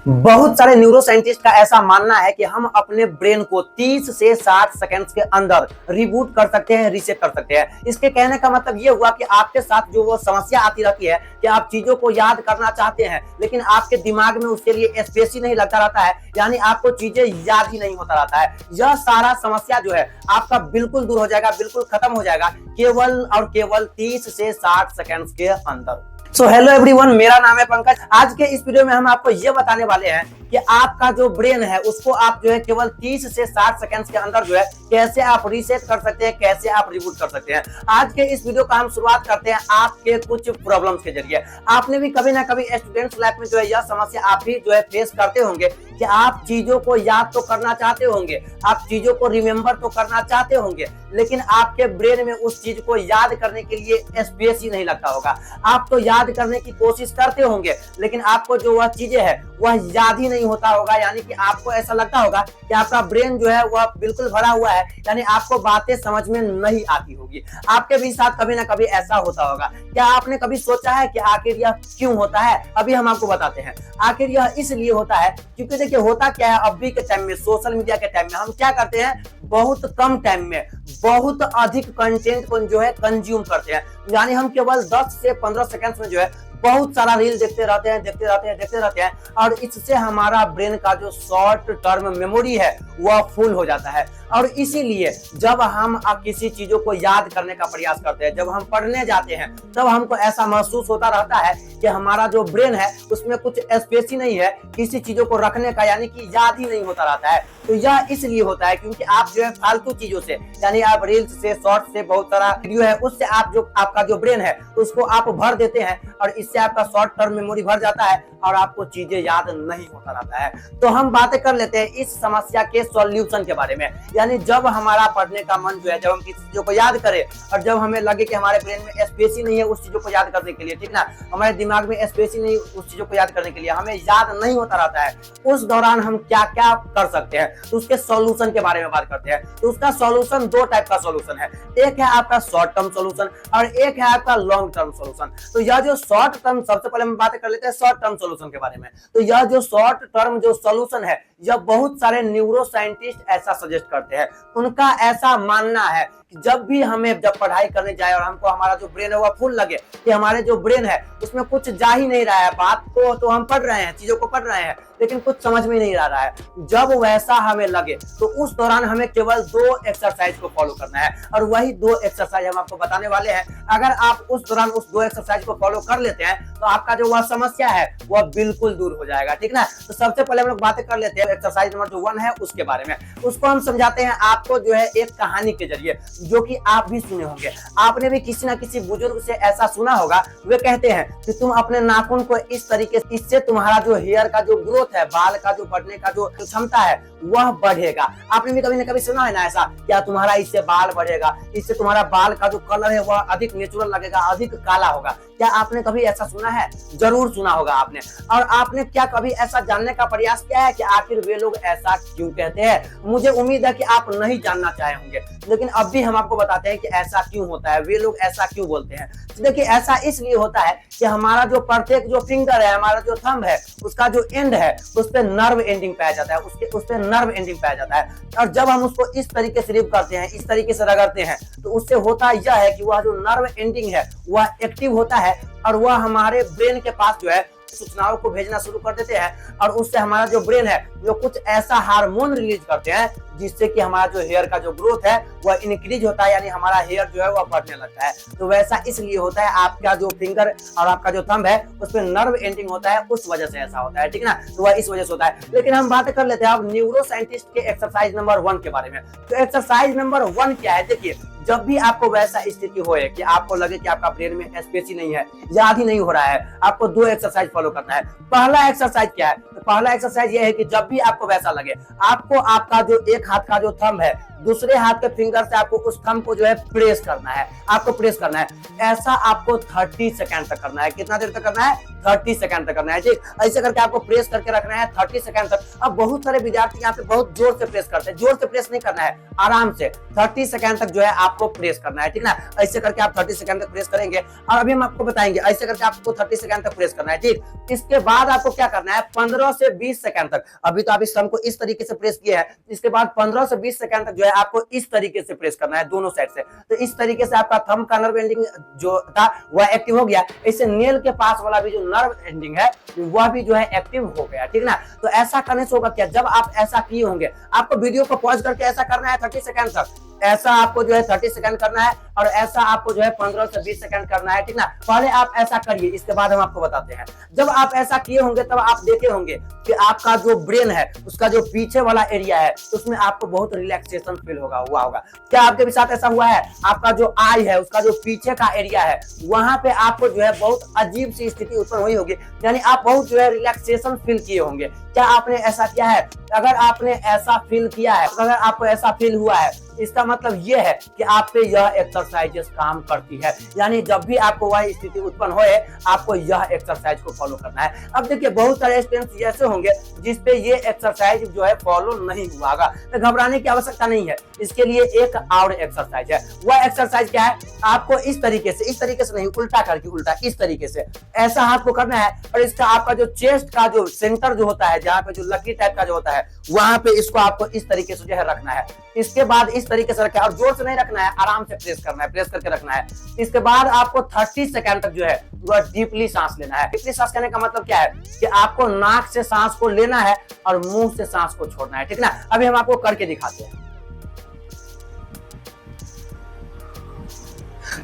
बहुत सारे neuro scientist का ऐसा मानना है कि हम अपने ब्रेन को 30 से 60 सेकंड्स के अंदर रिबूट कर सकते हैं, रीसेट कर सकते हैं। इसके कहने का मतलब ये हुआ कि आपके साथ जो वो समस्या आती रहती है कि आप चीजों को याद करना चाहते हैं लेकिन आपके दिमाग में उसके लिए स्पेस ही नहीं लगता रहता है, यानी आपको चीजें याद ही नहीं होता रहता है। यह सारा समस्या जो है आपका बिल्कुल दूर हो जाएगा, बिल्कुल खत्म हो जाएगा केवल और केवल 30 से 60 सेकंड्स के अंदर। सो हेलो एवरीवन, मेरा नाम है पंकज। आज के इस वीडियो में हम आपको ये बताने वाले हैं कि आपका जो ब्रेन है उसको आप जो है केवल 30 से 60 सेकंड्स के अंदर जो है कैसे आप रीसेट कर सकते हैं, कैसे आप रिबूट कर सकते हैं। आज के इस वीडियो का हम शुरुआत करते हैं आपके कुछ प्रॉब्लम्स के जरिए। आपने भी कभी ना कभी स्टूडेंट्स लाइफ में जो है यह समस्या आप भी जो है फेस करते होंगे कि आप चीजों को याद तो करना चाहते होंगे, आप चीजों को रिमेम्बर तो करना चाहते होंगे, लेकिन आपके ब्रेन में उस चीज को याद करने के लिए स्पेस ही नहीं लगता होगा। आप तो याद करने की कोशिश करते होंगे लेकिन आपको जो वह चीजें है वह याद ही नहीं होता होगा, यानी कि आपको ऐसा लगता होगा कि आपका ब्रेन जो है वह बिल्कुल भरा हुआ है, यानी आपको बातें समझ में नहीं आती होगी। आपके भी साथ कभी ना कभी ऐसा होता होगा। क्या आपने कभी सोचा है कि आखिर यह क्यों होता है? अभी हम आपको बताते हैं। आखिर यह इसलिए होता है क्योंकि देखिए होता क्या है, अभी के टाइम में, सोशल मीडिया के टाइम में हम क्या करते हैं, बहुत कम टाइम में बहुत अधिक कंटेंट को जो है कंज्यूम करते हैं। यानी हम केवल 10 से 15 सेकंड्स में जो है बहुत सारा रील देखते रहते हैं और इससे हमारा ब्रेन का जो शॉर्ट टर्म मेमोरी है वह फुल हो जाता है। और इसीलिए जब हम किसी चीजों को याद करने का प्रयास करते हैं, जब हम पढ़ने जाते हैं, तब हमको ऐसा महसूस होता रहता है कि हमारा जो ब्रेन है उसमें कुछ स्पेस ही नहीं है किसी चीजों को रखने का, यानी कि याद ही नहीं होता रहता है। तो यह इसलिए होता है क्योंकि आप जो है फालतू चीजों से, यानी आप रील्स से, शॉर्ट से, बहुत सारा वीडियो है उससे आप जो आपका जो ब्रेन है उसको आप भर देते हैं और इससे आपका शॉर्ट टर्म मेमोरी भर जाता है और आपको चीजें याद नहीं होता रहता है। तो हम बातें कर लेते हैं इस समस्या के सॉल्यूशन के बारे में। यानी जब हमारा पढ़ने का मन जो है, जब हम किसी चीजों को याद करें और जब हमें लगे कि हमारे ब्रेन में स्पेस ही नहीं है उस चीजों को याद करने के लिए, ठीक ना, हमारे दिमाग में स्पेस ही नहीं उस चीजों को याद करने के लिए, हमें याद नहीं होता रहता है, उस दौरान हम क्या क्या कर सकते हैं, तो उसके सॉल्यूशन के बारे में बात करते हैं। तो उसका सॉल्यूशन दो टाइप का सॉल्यूशन है, एक है आपका शॉर्ट टर्म सॉल्यूशन और एक है आपका लॉन्ग टर्म सॉल्यूशन। तो यह जो शॉर्ट टर्म, सबसे पहले हम बात कर लेते हैं शॉर्ट टर्म सॉल्यूशन के बारे में। तो यह जो शॉर्ट टर्म जो सॉल्यूशन है, यह बहुत सारे न्यूरो साइंटिस्ट ऐसा सजेस्ट करते हैं। उनका ऐसा मानना है कि जब भी हमें जब पढ़ाई करने जाए और हमको हमारा जो ब्रेन है वह फुल लगे कि हमारे जो ब्रेन है उसमें कुछ जा ही नहीं रहा है, बात को तो हम पढ़ रहे हैं, चीजों को पढ़ रहे हैं लेकिन कुछ समझ में नहीं आ रहा है, जब वैसा हमें लगे तो उस दौरान हमें केवल 2 एक्सरसाइज को फॉलो करना है और वही 2 एक्सरसाइज हम आपको बताने वाले हैं। अगर आप उस दौरान उस 2 एक्सरसाइज को फॉलो कर लेते हैं तो आपका जो वह समस्या है वह बिल्कुल दूर हो जाएगा, ठीक ना। तो सबसे पहले हम लोग बातें कर लेते हैं एक्सरसाइज नंबर जो 1 है उसके बारे में। उसको हम समझाते हैं आपको जो है एक कहानी के जरिए, जो कि आप भी सुने होंगे। आपने भी किसी ना किसी बुजुर्ग से ऐसा सुना होगा, वे कहते हैं कि तुम अपने नाखून को इस तरीके से, इससे तुम्हारा जो हेयर का जो ग्रोथ है, बाल का जो बढ़ने का जो क्षमता है वह बढ़ेगा। आपने भी कभी ना कभी सुना है ना ऐसा, क्या तुम्हारा इससे बाल बढ़ेगा, इससे तुम्हारा बाल का जो कलर है वह अधिक नेचुरल लगेगा, अधिक काला होगा। क्या आपने कभी ऐसा सुना है? जरूर सुना होगा आपने। और आपने क्या कभी ऐसा जानने का प्रयास किया है कि आखिर वे लोग ऐसा क्यों कहते हैं? मुझे उम्मीद है कि आप नहीं जानना चाहे होंगे, लेकिन अब भी हम आपको बताते हैं कि ऐसा क्यों होता है, वे लोग ऐसा क्यों बोलते हैं। तो देखिए, ऐसा इसलिए होता है कि हमारा जो प्रत्येक जो फिंगर है, हमारा जो थंब है, उसका जो एंड है उस पे नर्व एंडिंग पाया जाता है, उस पे नर्व एंडिंग पाया जाता है। और जब हम उसको इस तरीके से रिव करते हैं, इस तरीके से रगड़ते हैं, तो उससे होता यह है कि वह जो नर्व एंडिंग है वह एक्टिव होता है और वह हमारे ब्रेन के पास जो है सूचनाओं को भेजना शुरू कर देते हैं और उससे हमारा जो ब्रेन है जो कुछ ऐसा हार्मोन रिलीज करते हैं जिससे कि हमारा जो हेयर का जो ग्रोथ है वह इंक्रीज होता है, यानी हमारा हेयर जो है वह बढ़ने लगता है। तो वैसा इसलिए होता है, आपका जो फिंगर और आपका जो थंब है उस पर नर्व एंडिंग होता है, उस वजह से ऐसा होता है, ठीक ना। तो वह इस वजह से होता है। लेकिन हम बात कर लेते हैं अब न्यूरो साइंटिस्ट के एक्सरसाइज नंबर 1 के बारे में। तो एक्सरसाइज नंबर 1 क्या है? देखिए, जब भी आपको वैसा स्थिति होए कि आपको लगे कि आपका ब्रेन में स्पेस ही नहीं है, याद ही नहीं हो रहा है, आपको 2 एक्सरसाइज फॉलो करना है। पहला एक्सरसाइज क्या है? तो पहला एक्सरसाइज ये है कि जब भी आपको वैसा लगे, आपको आपका जो एक हाथ का जो थंब है दूसरे हाथ के फिंगर से आपको उस थंब को जो है प्रेस करना है, आपको प्रेस करना है। ऐसा आपको 30 सेकंड तक करना है। कितना देर तक करना है? 30 सेकंड तक करना है। ठीक, ऐसे करके आपको प्रेस करके रखना है 30 सेकंड तक। अब बहुत सारे विद्यार्थी यहाँ पे बहुत जोर से प्रेस करते हैं, जोर से प्रेस नहीं करना है, आराम से 30 सेकंड तक जो है आपको प्रेस करना है। ठीक ना, ऐसे करके आप 30 सेकंड तक प्रेस करेंगे और अभी हम आपको बताएंगे ऐसे करके आपको 30 सेकंड तक प्रेस करना है। ठीक, इसके बाद आपको क्या करना है? 15 से 20 सेकंड तक। अभी तो आप इस थंब को इस तरीके से प्रेस किया है, इसके बाद 15 से 20 सेकंड तक जो है आपको इस तरीके से प्रेस करना है दोनों साइड से। तो इस तरीके से आपका थंब का नर्व एंडिंग जो था वह एक्टिव हो गया। इससे नेल के पास वाला भी जो नर्व एंडिंग है वह भी जो है एक्टिव हो गया। ठीक ना, तो ऐसा करने से होगा क्या, जब आप ऐसा किए होंगे आपको वीडियो को पॉज करके ऐसा करना है 30 सेकंड तक। ऐसा आपको जो है 30 सेकंड करना है और ऐसा आपको जो है 15 से 20 सेकंड करना है। ठीक ना, पहले आप ऐसा करिए, इसके बाद हम आपको बताते हैं। जब आप ऐसा किए होंगे तब आप देखे होंगे कि आपका जो ब्रेन है उसका जो पीछे वाला एरिया है उसमें आपको बहुत रिलैक्सेशन फील हुआ होगा। क्या आपके भी साथ ऐसा हुआ है? आपका जो आई है उसका जो पीछे का एरिया है वहां पे आपको जो है बहुत अजीब सी स्थिति उत्पन्न हुई होगी, यानी आप बहुत जो है रिलैक्सेशन फील किए होंगे। क्या आपने ऐसा किया है? अगर आपने ऐसा फील किया है, अगर आपको ऐसा फील हुआ है, इसका मतलब ये है कि आप पे यह एक्सरसाइजेस काम करती है। यानी जब भी आपको वह स्थिति उत्पन्न होए आपको यह एक्सरसाइज को फॉलो करना है। अब देखिए बहुत सारे स्टूडेंट्स ऐसे होंगे जिसपे ये एक्सरसाइज जो है फॉलो नहीं हुआ होगा, तो घबराने की आवश्यकता नहीं है। इसके लिए एक और एक्सरसाइज है। वह एक्सरसाइज क्या है? आपको इस तरीके से नहीं, उल्टा करके, उल्टा इस तरीके से ऐसा हाथ को करना है और इसका आपका जो चेस्ट का जो सेंटर जो होता है, जहाँ पे जो लकी टाइप का जो होता है वहां पे इसको आपको इस तरीके से जो है रखना है। इसके बाद इस तरीके से रखना है और जोर से नहीं रखना है, आराम से प्रेस करना है, प्रेस करके रखना है। इसके बाद आपको 30 सेकंड तक जो है वह डीपली सांस लेना है। डीपली सांस करने का मतलब क्या है कि आपको नाक से सांस को लेना है और मुंह से सांस को छोड़ना है। ठीक ना, अभी हम आपको करके दिखाते हैं।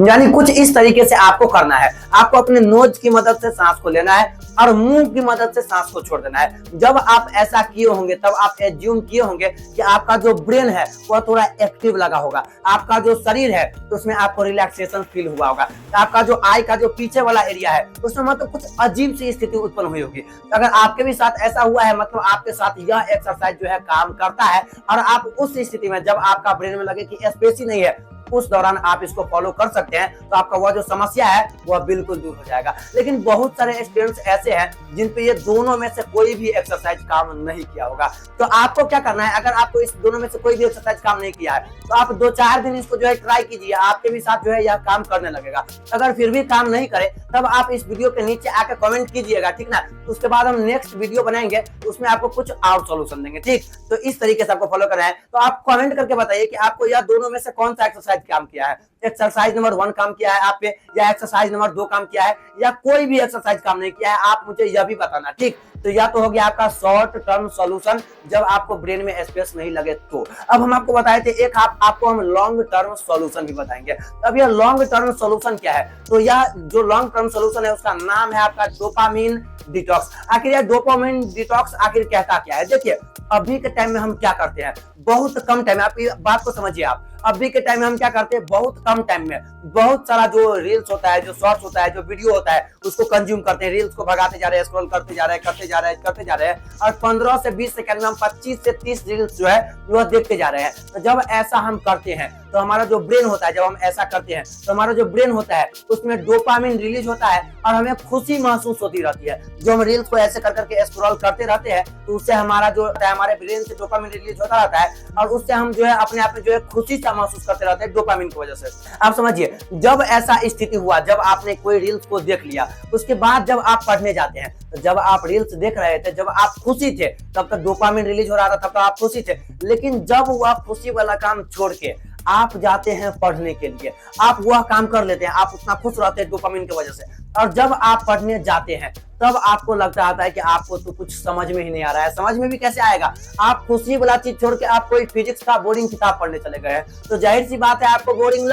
यानी कुछ इस तरीके से आपको करना है। आपको अपने नोज की मदद से सांस को लेना है और मुंह की मदद से सांस को छोड़ देना है। जब आप ऐसा किए होंगे तब आप एज्यूम किए होंगे कि आपका जो ब्रेन है वह थोड़ा एक्टिव लगा होगा, आपका जो शरीर है तो उसमें आपको रिलैक्सेशन फील हुआ होगा, आपका जो आई का जो पीछे वाला एरिया है उसमें मतलब कुछ अजीब सी स्थिति उत्पन्न हुई होगी। अगर आपके भी साथ ऐसा हुआ है मतलब आपके साथ यह एक्सरसाइज जो है काम करता है और आप उस स्थिति में जब आपका ब्रेन में लगे कि स्पेस ही नहीं है उस दौरान आप इसको फॉलो कर सकते हैं, तो आपका वह जो समस्या है वह बिल्कुल दूर हो जाएगा। लेकिन बहुत सारे स्टूडेंट्स ऐसे हैं जिन पे ये दोनों में से कोई भी एक्सरसाइज काम नहीं किया होगा। तो आपको क्या करना है, अगर आपको इस दोनों में से कोई भी एक्सरसाइज काम नहीं किया है तो आप 2-4 दिन इसको जो है ट्राई कीजिए, आपके भी साथ जो है यह काम करने लगेगा। अगर फिर भी काम नहीं करे तब आप इस वीडियो के नीचे आकर कमेंट कीजिएगा, ठीक ना। उसके बाद हम नेक्स्ट वीडियो बनाएंगे, उसमें आपको कुछ और सॉल्यूशन देंगे, ठीक। तो इस तरीके से आपको फॉलो करना है। तो आप कमेंट करके बताइए कि आपको यह दोनों में से कौन सा एक्सरसाइज काम किया है। एक्सरसाइज नंबर 1 काम किया है आप पे, या एक्सरसाइज नंबर 2 काम किया है, या कोई भी एक्सरसाइज काम नहीं किया है, आप मुझे यह भी बताना, ठीक। तो यह तो हो गया आपका शॉर्ट टर्म सॉल्यूशन जब आपको ब्रेन में स्पेस नहीं लगे तो। अब हम आपको बताए थे एक आपको हम लॉन्ग टर्म सॉल्यूशन भी बताएंगे। अब यह लॉन्ग टर्म सॉल्यूशन क्या है, तो यह जो लॉन्ग टर्म सॉल्यूशन है उसका नाम है आपका डोपामिन डिटॉक्स। आखिर यह डोपामिन डिटॉक्स आखिर कहता क्या है? देखिए अभी के टाइम में हम क्या करते हैं, बहुत कम टाइम में, आप ये बात को समझिए, आप अभी के टाइम में हम क्या करते हैं, बहुत कम टाइम में बहुत सारा जो रील्स होता है, जो शॉर्ट्स होता है, जो वीडियो होता है उसको कंज्यूम करते हैं। रील्स को भगाते जा रहे हैं, स्क्रॉल करते जा रहे हैं, करते जा रहे हैं और 15 से 20 सेकंड में हम 25 से 30 रील्स जो है वो देखते जा रहे हैं। तो जब ऐसा हम करते हैं तो हमारा जो ब्रेन होता है, जब हम ऐसा करते हैं तो हमारा जो ब्रेन होता है उसमें डोपामिन रिलीज होता है और हमें खुशी महसूस होती रहती है। जो हम रील्स को ऐसे कर करके स्क्रॉल करते रहते हैं तो उससे हमारा जो होता है, हमारे ब्रेन से डोपामिन रिलीज होता रहता है और उससे हम जो है अपने आप में जो है खुशी सा महसूस करते रहते हैं डोपामिन की वजह से। आप समझिए, जब ऐसा स्थिति हुआ, जब आपने कोई रील्स को देख लिया, उसके बाद जब आप पढ़ने जाते हैं, तो जब आप रील्स देख रहे थे, जब आप खुशी थे तब तक डोपामिन रिलीज हो रहा था, तब तक आप खुशी थे। लेकिन जब वह खुशी वाला काम छोड़ के आप जाते हैं पढ़ने के लिए, आप वह काम कर लेते हैं, आप उतना खुश रहते हैं डोपामिन की वजह से, और जब आप पढ़ने जाते हैं तब आपको लगता आता है कि आपको तो कुछ समझ में ही नहीं आ रहा है। समझ में भी कैसे आएगा, आप खुशी वाला चीज छोड़ के आप कोई फिजिक्स का बोरिंग किताब पढ़ने चले गए हैं, तो जाहिर सी बात है आपको बोरिंग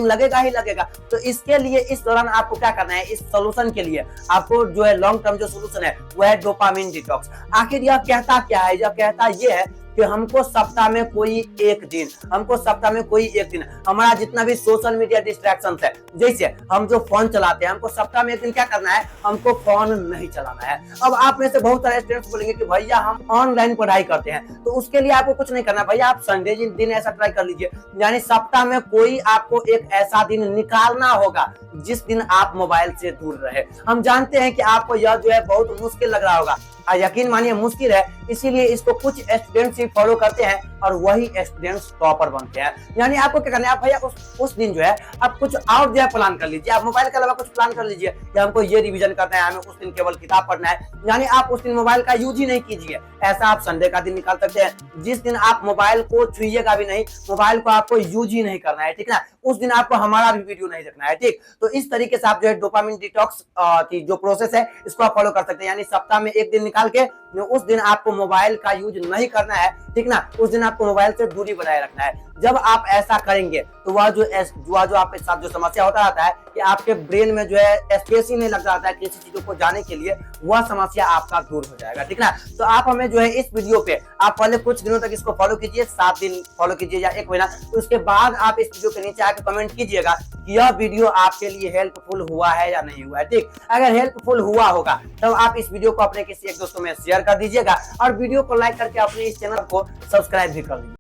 लगेगा ही लगेगा। तो इसके लिए इस दौरान आपको क्या करना है, इस सोल्यूशन के लिए आपको जो है लॉन्ग टर्म जो सोल्यूशन है वो है डोपामिन डिटॉक्स। आखिर यह कहता क्या है, यह कहता ये है कि हमको सप्ताह में कोई एक दिन हमारा जितना भी सोशल मीडिया डिस्ट्रैक्शन है, जैसे हम जो फोन चलाते हैं, हमको सप्ताह में एक दिन क्या करना है, हमको फोन नहीं चलाना है। अब आप में से बहुत सारे स्टूडेंट्स बोलेंगे कि भैया हम ऑनलाइन पढ़ाई करते हैं, तो उसके लिए आपको कुछ नहीं करना भैया, आप संडे दिन ऐसा ट्राई कर लीजिए, यानी सप्ताह में कोई आपको एक ऐसा दिन निकालना होगा जिस दिन आप मोबाइल से दूर रहे। हम जानते हैं कि आपको यह जो है बहुत मुश्किल लग रहा होगा, यकीन मानिए मुश्किल है, इसीलिए इसको कुछ स्टूडेंट्स ही फॉलो करते हैं और वही स्टूडेंट्स टॉपर बनते हैं। यानी आपको क्या करना है, आप भैया उस दिन जो है आप कुछ और जो है प्लान कर लीजिए, आप मोबाइल के अलावा कुछ प्लान कर लीजिए कि हमको ये रिवीजन करना है, हमें उस दिन केवल किताब पढ़ना है, यानी आप उस दिन मोबाइल का यूज ही नहीं कीजिए। ऐसा आप संडे का दिन निकाल सकते हैं जिस दिन आप मोबाइल को छुइएगा भी नहीं, मोबाइल को आपको यूज ही नहीं करना है, ठीक ना। उस दिन आपको हमारा भी वीडियो नहीं देखना है, ठीक। तो इस तरीके से आप जो है डोपामिन डिटॉक्स की जो प्रोसेस है इसको आप फॉलो कर सकते हैं, यानी सप्ताह में एक दिन निकाल के उस दिन आपको मोबाइल का यूज नहीं करना है, ठीक ना। उस दिन आपको मोबाइल से दूरी बनाए रखना है। जब आप ऐसा करेंगे तो वह जो आपके साथ जो समस्या होता रहता है कि आपके ब्रेन में जो है स्पेस ही नहीं लग जाता है किसी चीजों को जाने के लिए, वह समस्या आपका दूर हो जाएगा, ठीक ना। तो आप हमें जो है इस वीडियो पे आप पहले कुछ दिनों तक इसको फॉलो कीजिए, 7 दिन फॉलो कीजिए या 1 महीना, तो उसके बाद आप इस वीडियो के नीचे आकर कमेंट कीजिएगा कि यह वीडियो आपके लिए हेल्पफुल हुआ है या नहीं हुआ है, ठीक। अगर हेल्पफुल हुआ होगा तब आप इस वीडियो को अपने किसी एक दोस्तों में शेयर कर दीजिएगा और वीडियो को लाइक करके अपने इस चैनल को सब्सक्राइब भी कर लीजिए।